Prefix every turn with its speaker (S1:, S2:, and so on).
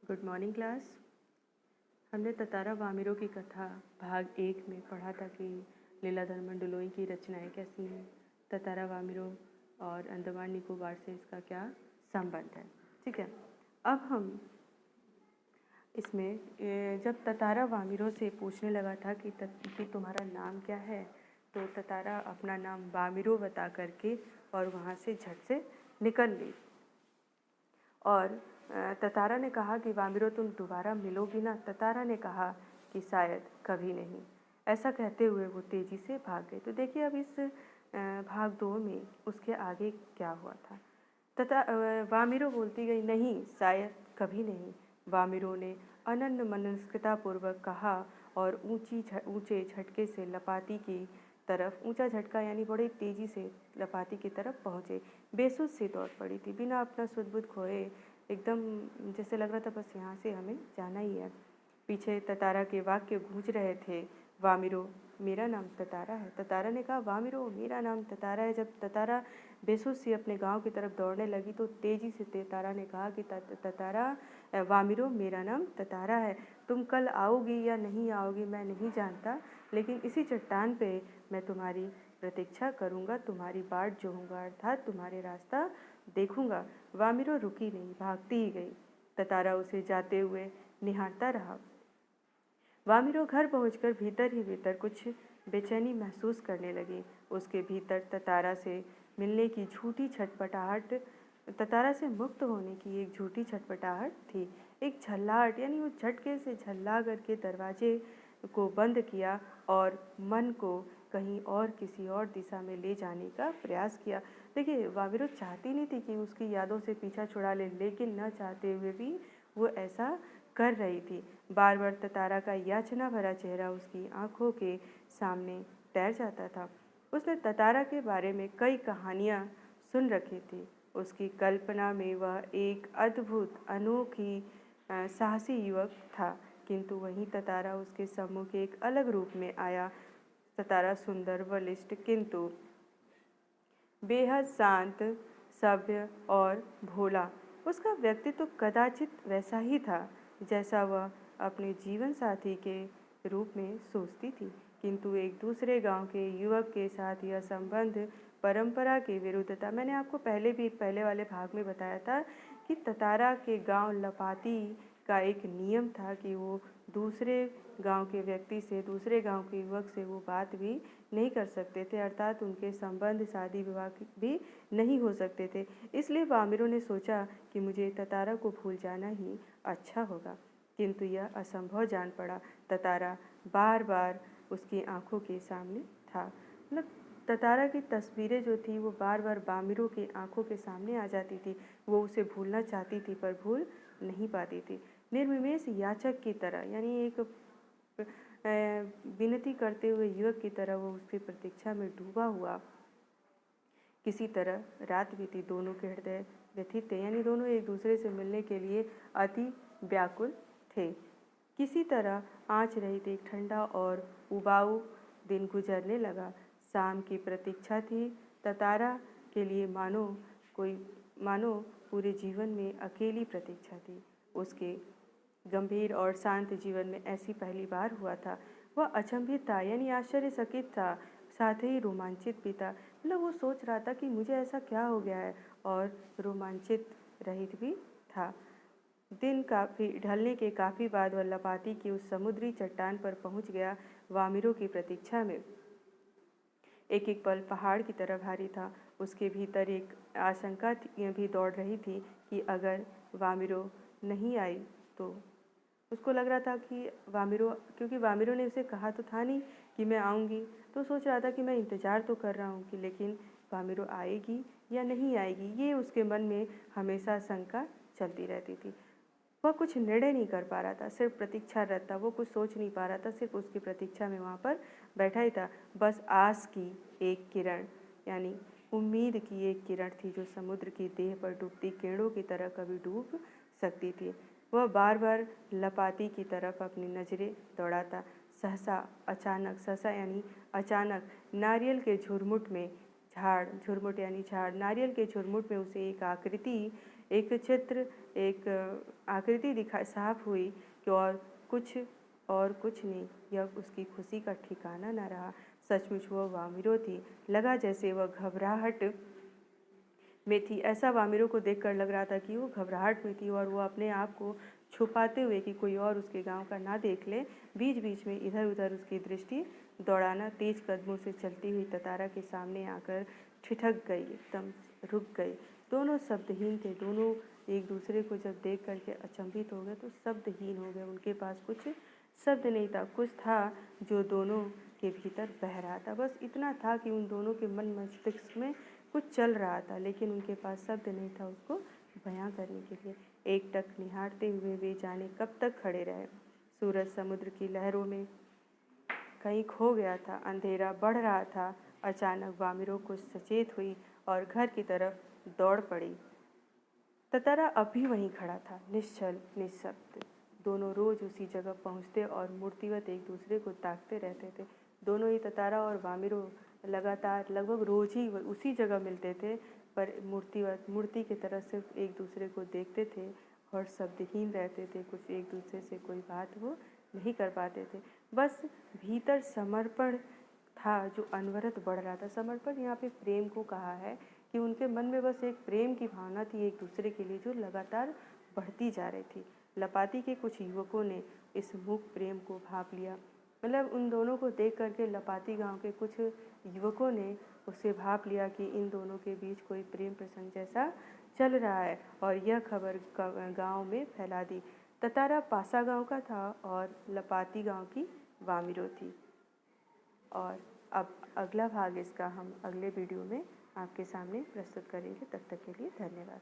S1: Good morning class. हमने ततारा वामिरों की कथा भाग 1 में पढ़ा था कि लीलाधर मंडलोई की रचनाएं कैसी हैं, ततारा वामिरों और अंडमान निकोबार से इसका क्या संबंध है। ठीक है, अब हम इसमें जब ततारा वामिरों से पूछने लगा था कि तुम्हारा नाम क्या है, तो ततारा अपना नाम वामिरों बता करके और वहाँ से झट से निकल ली। और ततारा ने कहा कि वामिरों तुम दोबारा मिलोगी ना। ततारा ने कहा कि शायद कभी नहीं। ऐसा कहते हुए वो तेज़ी से भाग गए। तो देखिए अब इस भाग 2 में उसके आगे क्या हुआ था। वामिरों बोलती गई, नहीं शायद कभी नहीं। वामिरों ने अनन्य मनस्कतापूर्वक कहा और ऊंचे झटके से लपाती की तरफ, ऊंचा झटका यानी बड़ी तेज़ी से लपाती की तरफ पहुँचे। बेसुध सी दौड़ पड़ी थी, बिना अपना सुध-बुध खोए, एकदम जैसे लग रहा था बस यहाँ से हमें जाना ही है। पीछे ततारा के वाक्य गूंज रहे थे, वामिरों मेरा नाम ततारा है। ततारा ने कहा, वामिरों मेरा नाम ततारा है। जब ततारा बेसुध सी अपने गांव की तरफ दौड़ने लगी तो तेज़ी से ततारा ने कहा कि ततारा वामिरों मेरा नाम ततारा है। तुम कल आओगी या नहीं आओगी मैं नहीं जानता, लेकिन इसी चट्टान पे मैं तुम्हारी प्रतीक्षा करूँगा, तुम्हारी बाट जोहूँगा, अर्थात तुम्हारे रास्ता देखूँगा। वामिरों रुकी नहीं, भागती ही गई। ततारा उसे जाते हुए निहारता रहा। वामिरों घर पहुंचकर भीतर ही भीतर कुछ बेचैनी महसूस करने लगी। उसके भीतर ततारा से मिलने की झूठी छटपटाहट, ततारा से मुक्त होने की एक झूठी छटपटाहट थी। एक झल्लाहट, यानी वो झटके से झल्ला करके दरवाजे को बंद किया और मन को कहीं और किसी और दिशा में ले जाने का प्रयास किया। देखिए वामिरों चाहती नहीं थी कि उसकी यादों से पीछा छुड़ा ले, लेकिन न चाहते हुए भी वो ऐसा कर रही थी। बार बार ततारा का याचना भरा चेहरा उसकी आंखों के सामने तैर जाता था। उसने ततारा के बारे में कई कहानियाँ सुन रखी थी। उसकी कल्पना में वह एक अद्भुत अनोखी साहसी युवक था, किंतु वहीं ततारा उसके सम्मुख एक अलग रूप में आया। ततारा सुंदर, बलिष्ठ, किंतु बेहद शांत, सभ्य और भोला। उसका व्यक्तित्व कदाचित वैसा ही था जैसा वह अपने जीवन साथी के रूप में सोचती थी, किंतु एक दूसरे गांव के युवक के साथ यह संबंध परंपरा के विरुद्ध था। मैंने आपको पहले वाले भाग में बताया था कि ततारा के गांव लपाती का एक नियम था कि वो दूसरे गांव के व्यक्ति से, दूसरे गांव के युवक से वो बात भी नहीं कर सकते थे, अर्थात उनके संबंध शादी विवाह भी नहीं हो सकते थे। इसलिए वामिरों ने सोचा कि मुझे ततारा को भूल जाना ही अच्छा होगा, किंतु यह असंभव जान पड़ा। ततारा बार बार उसकी आंखों के सामने था। मतलब ततारा की तस्वीरें जो थी वो बार बार वामिरों की आंखों के सामने आ जाती थी। वो उसे भूलना चाहती थी पर भूल नहीं पाती थी। निर्विमेष याचक की तरह, यानी एक विनती करते हुए युवक की तरह वो उसकी प्रतीक्षा में डूबा हुआ किसी तरह रात बीती। दोनों के हृदय व्यथित थे, यानी दोनों एक दूसरे से मिलने के लिए अति व्याकुल थे। किसी तरह आँच रही थी। ठंडा और उबाऊ दिन गुजरने लगा। शाम की प्रतीक्षा थी ततारा के लिए, मानो पूरे जीवन में अकेली प्रतीक्षा थी। उसके गंभीर और शांत जीवन में ऐसी पहली बार हुआ था। वह अचंभित था, यानी आश्चर्यचकित था, साथ ही रोमांचित भी था। मतलब वो सोच रहा था कि मुझे ऐसा क्या हो गया है, और रोमांचित रहित भी था। दिन काफ़ी ढलने के काफ़ी बाद वह लपाती की उस समुद्री चट्टान पर पहुंच गया। वामिरों की प्रतीक्षा में एक एक पल पहाड़ की तरह भारी था। उसके भीतर एक आशंका भी दौड़ रही थी कि अगर वामिरों नहीं आई तो। उसको लग रहा था कि वामिरों, क्योंकि वामिरों ने उसे कहा तो था नहीं कि मैं आऊँगी, तो सोच रहा था कि मैं इंतज़ार तो कर रहा हूँ कि लेकिन वामिरों आएगी या नहीं आएगी, ये उसके मन में हमेशा शंका चलती रहती थी। वह कुछ निर्णय नहीं कर पा रहा था, सिर्फ प्रतीक्षारत था। वो कुछ सोच नहीं पा रहा था, सिर्फ उसकी प्रतीक्षा में वहाँ पर बैठा ही था। बस आस की एक किरण, यानी उम्मीद की एक किरण थी जो समुद्र की देह पर डूबती किरणों की तरह कभी डूब सकती थी। वह बार बार लपाती की तरफ अपनी नज़रें दौड़ाता। सहसा यानी अचानक नारियल के झुरमुट में, झुरमुट यानी झाड़, नारियल के झुरमुट में उसे एक आकृति एक चित्र, एक आकृति दिखा साफ हुई कि और कुछ नहीं। यह उसकी खुशी का ठिकाना न रहा। सचमुच वह वामिरो थी। लगा जैसे वह घबराहट में थी। ऐसा वामिरो को देखकर लग रहा था कि वो घबराहट में थी और वो अपने आप को छुपाते हुए कि कोई और उसके गांव का ना देख ले, बीच बीच में इधर उधर उसकी दृष्टि दौड़ाना। तेज कदमों से चलती हुई ततारा के सामने आकर ठिठक गई, एकदम रुक गई। दोनों शब्दहीन थे। दोनों एक दूसरे को जब देख करके अचंभित हो गए तो शब्दहीन हो गए। उनके पास कुछ शब्द नहीं था। कुछ था जो दोनों के भीतर बह रहा था। बस इतना था कि उन दोनों के मन मस्तिष्क में कुछ चल रहा था, लेकिन उनके पास शब्द नहीं था उसको बयां करने के लिए। एकटक निहारते हुए वे जाने कब तक खड़े रहे। सूरज समुद्र की लहरों में कहीं खो गया था। अंधेरा बढ़ रहा था। अचानक वामिरो कुछ सचेत हुई और घर की तरफ दौड़ पड़ी। ततारा अब भी वहीं खड़ा था, निश्चल निःशब्द। दोनों रोज उसी जगह पहुंचते और मूर्तिवत एक दूसरे को ताकते रहते थे। दोनों ही, ततारा और वामिरो, लगातार लगभग रोज ही उसी जगह मिलते थे, पर मूर्ति की तरह सिर्फ एक दूसरे को देखते थे और शब्दहीन रहते थे। कुछ एक दूसरे से कोई बात वो नहीं कर पाते थे। बस भीतर समर्पण था जो अनवरत बढ़ रहा था। समर्पण यहाँ पे प्रेम को कहा है कि उनके मन में बस एक प्रेम की भावना थी एक दूसरे के लिए, जो लगातार बढ़ती जा रही थी। लपाती के कुछ युवकों ने इस मूक प्रेम को भांप लिया। मतलब उन दोनों को देख करके लपाती गांव के कुछ युवकों ने उसे भांप लिया कि इन दोनों के बीच कोई प्रेम प्रसंग जैसा चल रहा है, और यह खबर गांव में फैला दी। ततारा पासा गांव का था और लपाती गांव की वामिरो थी। और अब अगला भाग इसका हम अगले वीडियो में आपके सामने प्रस्तुत करेंगे। तब तक के लिए धन्यवाद।